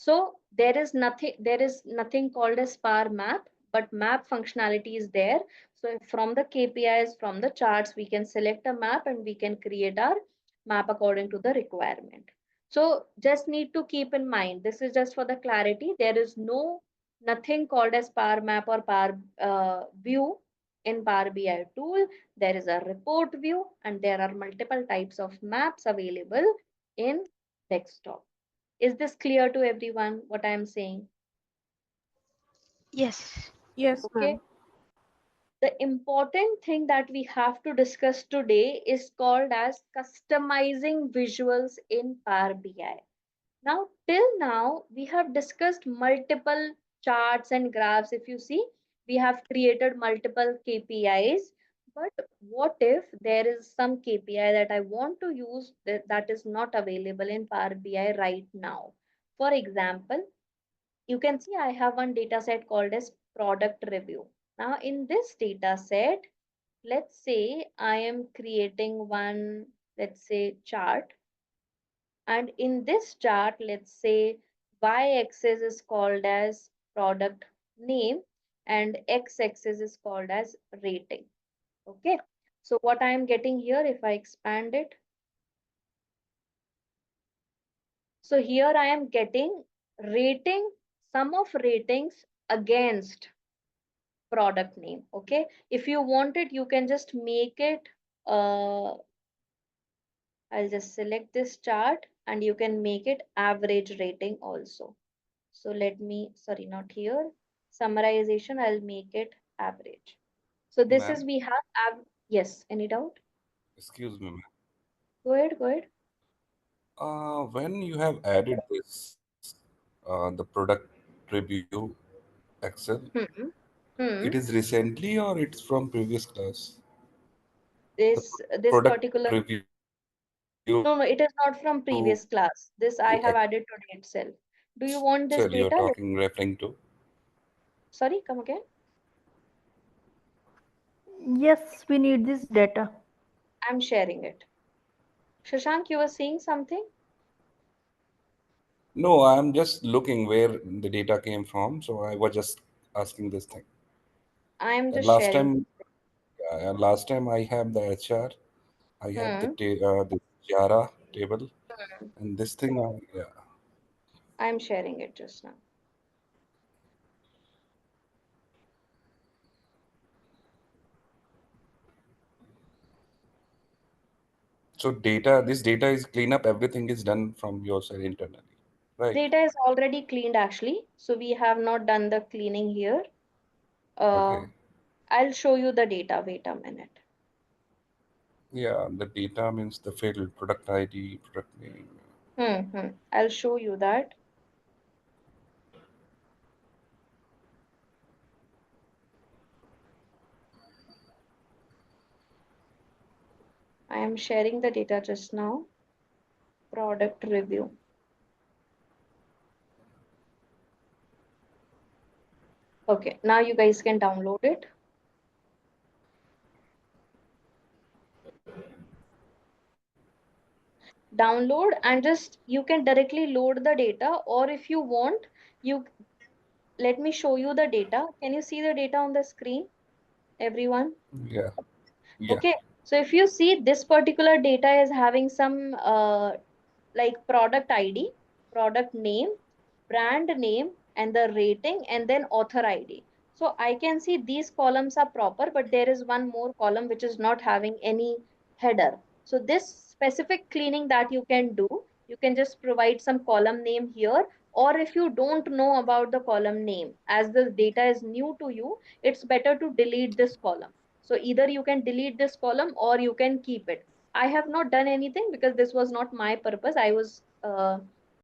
So there is nothing called as star map, but map functionality is there. So from the KPIs, from the charts, we can select a map and we can create our map according to the requirement. So just need to keep in mind, this is just for the clarity. There is nothing called as Power Map or Power View in Power BI tool. There is a report view and there are multiple types of maps available in desktop. Is this clear to everyone what I am saying? Yes. Yes, Okay. ma'am. The important thing that we have to discuss today is called as customizing visuals in Power BI. Now, till now, we have discussed multiple charts and graphs. If you see, we have created multiple KPIs. But what if there is some KPI that I want to use that is not available in Power BI right now? For example, you can see I have one data set called as product review. Now, in this data set, let's say I am creating one, let's say, chart, and in this chart, let's say y-axis is called as product name and x-axis is called as rating. Okay. So what I am getting here, if I expand it, so here I am getting rating, sum of ratings against product name. Okay. If you want it, you can just make it, I'll just select this chart and you can make it average rating also. So let me, sorry, not here. Summarization, I'll make it average. So this is, Ma'am, we have, yes, any doubt? excuse me, ma'am. Go ahead, go ahead. When you have added this, the product review Excel, Hmm. it Hmm. is recently or it's from previous class? The This product particular, review no, no, it is not from to previous class. This I have added today itself. Do you want this Excel you're data? talking, referring to? Sorry, come again. Yes, we need this data. I'm sharing it. Shashank, you were saying something? No, I'm just looking where the data came from, so I was just asking this thing. I am And just sharing. last time I have the HR, I have Hmm. the Jara table, and this thing, yeah. I'm sharing it just now. So this data is clean up. Everything is done from your side internally, right? Data is already cleaned actually. So we have not done the cleaning here. Uh, Okay. I'll show you the data. Wait a minute. Yeah, the data means the field, product ID, product name. I'll show you that. I am sharing the data just now. Product review. Okay, now you guys can download it. Download and just you can directly load the data, or if you want, you let me show you the data. Can you see the data on the screen, everyone? Yeah, yeah. Okay, so if you see this particular data is having some like product ID, product name, brand name, and the rating, and then author ID. So I can see these columns are proper, but there is one more column which is not having any header. So this specific cleaning that you can do, you can just provide some column name here, or if you don't know about the column name, as the data is new to you, it's better to delete this column. So either you can delete this column or you can keep it. I have not done anything because this was not my purpose. I was